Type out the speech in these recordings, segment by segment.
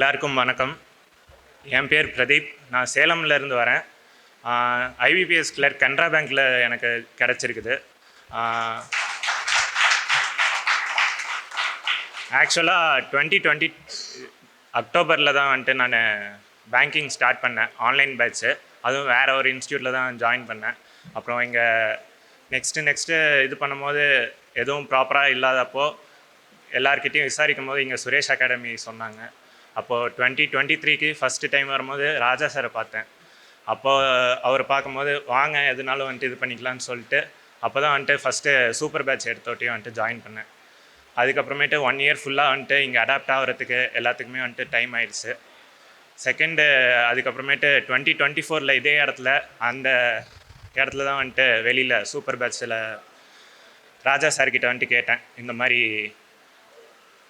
எல்லாருக்கும் வணக்கம். என் பேர் பிரதீப். நான் சேலம்லேருந்து வரேன். ஐபிபிஎஸ் கிளர்க் கனரா பேங்க்கில் எனக்கு கிடச்சிருக்குது. ஆக்சுவலாக 2020 அக்டோபரில் தான் வந்துட்டு நான் பேங்கிங் ஸ்டார்ட் பண்ணேன், ஆன்லைன் பேட்ச்சு. அதுவும் வேறு ஒரு இன்ஸ்டியூட்டில் தான் ஜாயின் பண்ணேன். அப்புறம் இங்கே நெக்ஸ்ட்டு இது பண்ணும்போது எதுவும் ப்ராப்பராக இல்லாதப்போ எல்லார்கிட்டையும் விசாரிக்கும் போது இங்கே சுரேஷ் அகாடமி சொன்னாங்க. அப்போது 2023க்கு ஃபஸ்ட்டு டைம் வரும்போது ராஜா சாரை பார்த்தேன். அப்போது அவர் பார்க்கும்போது வாங்க எதுனாலும் வந்துட்டு இது பண்ணிக்கலான்னு சொல்லிட்டு அப்போ தான் வந்துட்டு ஃபஸ்ட்டு சூப்பர் பேட்ச் எடுத்தோட்டையும் வந்துட்டு ஜாயின் பண்ணேன். அதுக்கப்புறமேட்டு 1 இயர் ஃபுல்லாக வந்துட்டு இங்கே அடாப்ட் ஆகிறதுக்கு எல்லாத்துக்குமே வந்துட்டு டைம் ஆயிடுச்சு. செகண்டு அதுக்கப்புறமேட்டு 2024 இதே அந்த இடத்துல தான் வந்துட்டு வெளியில் சூப்பர் பேட்சில் ராஜா சார்கிட்ட வந்துட்டு கேட்டேன், இந்த மாதிரி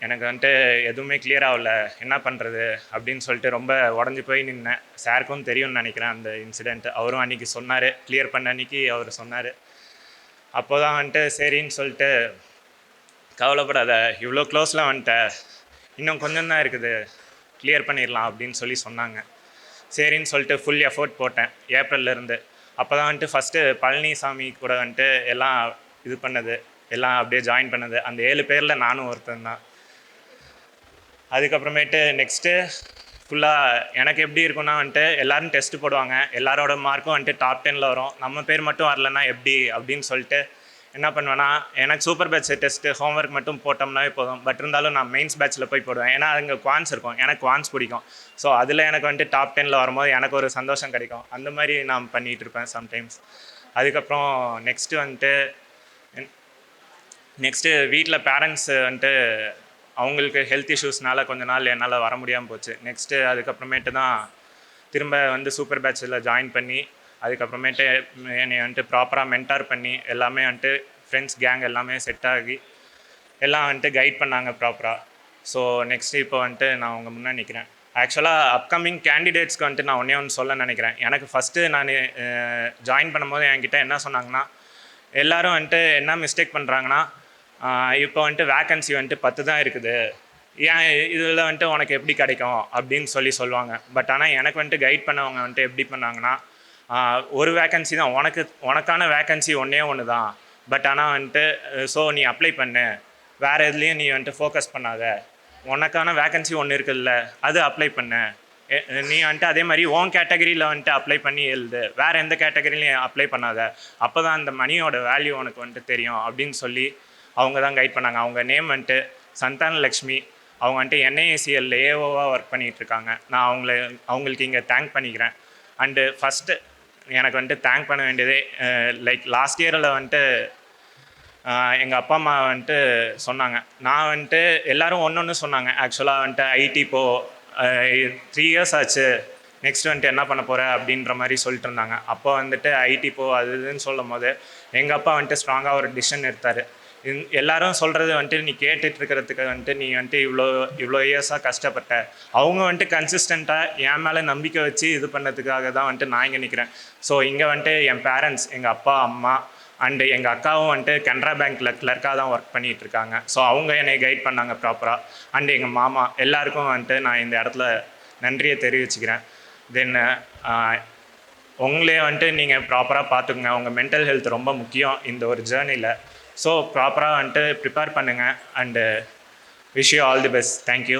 எனக்கு வந்துட்டு எதுவுமே கிளியர் ஆகல, என்ன பண்ணுறது அப்படின்னு சொல்லிட்டு ரொம்ப உடஞ்சி போய் நின்னேன். சாருக்கும் தெரியும்னு நினைக்கிறேன் அந்த இன்சிடெண்ட்டு. அவரும் அன்றைக்கி சொன்னார், கிளியர் பண்ண அன்றைக்கி அவர் சொன்னார். அப்போ தான் வந்துட்டு சரின்னு சொல்லிட்டு கவலைப்படாத, இவ்வளோ க்ளோஸில் வந்துட்ட, இன்னும் கொஞ்சம் தான் இருக்குது, கிளியர் பண்ணிடலாம் அப்படின்னு சொன்னாங்க. சரின்னு சொல்லிட்டு ஃபுல் எஃபோர்ட் போட்டேன் ஏப்ரல்லேருந்து. அப்போ தான் வந்துட்டு ஃபஸ்ட்டு பழனிசாமி கூட வந்துட்டு எல்லாம் இது பண்ணது, எல்லாம் அப்படியே ஜாயின் பண்ணது. அந்த 7 பேரில் நானும் ஒருத்தன் தான். அதுக்கப்புறமேட்டு நெக்ஸ்ட்டு ஃபுல்லாக எனக்கு எப்படி இருக்குன்னா வந்துட்டு எல்லோரும் டெஸ்ட்டு போடுவாங்க, எல்லாரோட மார்க்கும் வந்துட்டு டாப் 10 வரும், நம்ம பேர் மட்டும் வரலன்னா எப்படி அப்படின்னு சொல்லிட்டு என்ன பண்ணுவேன்னா, எனக்கு சூப்பர் பேட்ச் டெஸ்ட்டு ஹோம்ஒர்க் மட்டும் போட்டோம்னாவே போதும். பட் இருந்தாலும் நான் மெயின்ஸ் பேட்சில் போய் போடுவேன், ஏன்னா அங்கே குவான்ஸ் இருக்கும், எனக்கு குவான்ஸ் பிடிக்கும். ஸோ அதில் எனக்கு வந்துட்டு டாப் 10 வரும்போது எனக்கு ஒரு சந்தோஷம் கிடைக்கும். அந்த மாதிரி நான் பண்ணிகிட்டு இருப்பேன் சம்டைம்ஸ். அதுக்கப்புறம் நெக்ஸ்ட்டு வீட்டில் பேரண்ட்ஸு வந்துட்டு அவங்களுக்கு ஹெல்த் இஷ்யூஸ்னால கொஞ்ச நாள் என்னால் வர முடியாமல் போச்சு. நெக்ஸ்ட்டு அதுக்கப்புறமேட்டு தான் திரும்ப சூப்பர் பேட்சில் ஜாயின் பண்ணி அதுக்கப்புறமேட்டு என்னை வந்துட்டு ப்ராப்பராக மென்டார் பண்ணி எல்லாமே வந்துட்டு ஃப்ரெண்ட்ஸ் கேங் எல்லாமே செட் ஆகி எல்லாம் கைட் பண்ணாங்க ப்ராப்பராக. ஸோ நெக்ஸ்ட்டு இப்போ நான் உங்கள் முன்னே நிற்கிறேன். ஆக்சுவலாக அப்கமிங் கேண்டிடேட்ஸ்க்கு நான் ஒன்று சொல்ல நினைக்கிறேன். எனக்கு ஃபஸ்ட்டு நான் ஜாயின் பண்ணும்போது என்கிட்ட என்ன சொன்னாங்கன்னா, எல்லோரும் என்ன மிஸ்டேக் பண்ணுறாங்கன்னா, இப்போ வேக்கன்சி 10 தான் இருக்குது, ஏன் இதில் உனக்கு எப்படி கிடைக்கும் அப்படின்னு சொல்லுவாங்க. பட் ஆனால் எனக்கு கைட் பண்ணவங்க எப்படி பண்ணாங்கன்னா, ஒரு வேக்கன்சி தான் உனக்கான வேக்கன்சி ஒன்று தான். பட் ஆனால் ஸோ நீ அப்ளை பண்ணு, வேறு எதுலேயும் நீ ஃபோக்கஸ் பண்ணாத, உனக்கான வேக்கன்சி ஒன்று இருக்குல்ல அது அப்ளை பண்ணு, நீ அதே மாதிரி ஓன் கேட்டகரியில் அப்ளை பண்ணி எழுது, வேறு எந்த கேட்டகரிலையும் அப்ளை பண்ணாத, அப்போ தான் அந்த மணியோட வேல்யூ உனக்கு தெரியும் அப்படின்னு அவங்க தான் கைட் பண்ணாங்க. அவங்க நேம் சந்தான லக்ஷ்மி. அவங்க என்ஐஏசிஎல் ஏஓவாக ஒர்க் பண்ணிகிட்ருக்காங்க. நான் அவங்களுக்கு இங்கே தேங்க் பண்ணிக்கிறேன். அண்டு ஃபஸ்ட்டு எனக்கு தேங்க் பண்ண வேண்டியதே லைக் லாஸ்ட் இயரில் எங்கள் அப்பா அம்மா சொன்னாங்க. நான் எல்லோரும் ஒன்று சொன்னாங்க. ஆக்சுவலாக ஐடி இப்போது 3 இயர்ஸ் ஆச்சு, நெக்ஸ்ட் என்ன பண்ண போகிற அப்படின்ற மாதிரி சொல்லிட்டு இருந்தாங்க. அப்போ ஐடி போ அது இதுன்னு சொல்லும் போது எங்கள் அப்பா ஸ்ட்ராங்காக ஒரு டிசிஷன் எடுத்தார். எல்லோரும் சொல்கிறது நீ கேட்டுட்ருக்கிறதுக்கு நீ இவ்வளோ இயர்ஸாக கஷ்டப்பட்ட, அவங்க கன்சிஸ்டண்ட்டாக என் மேலே நம்பிக்கை வச்சு இது பண்ணதுக்காக தான் நான் இங்கே நிற்கிறேன். ஸோ இங்கே என் பேரண்ட்ஸ், எங்கள் அப்பா அம்மா அண்டு எங்கள் அக்காவும் கனரா பேங்க்கில் கிளர்க்காக தான் ஒர்க் பண்ணிகிட்ருக்காங்க. ஸோ அவங்க என்னை கைட் பண்ணாங்க ப்ராப்பராக. அண்டு எங்கள் மாமா எல்லாருக்கும் நான் இந்த இடத்துல நன்றியை தெரிவிச்சுக்கிறேன். தென் உங்களே நீங்கள் ப்ராப்பராக பார்த்துக்குங்க. உங்கள் மென்டல் ஹெல்த் ரொம்ப முக்கியம் இந்த ஒரு ஜேர்னியில். ஸோ ப்ராப்பராக ப்ரிப்பேர் பண்ணுங்கள் and wish you all the best. Thank you.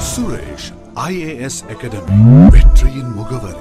Suresh IAS academy, வெற்றியின் முகவரி.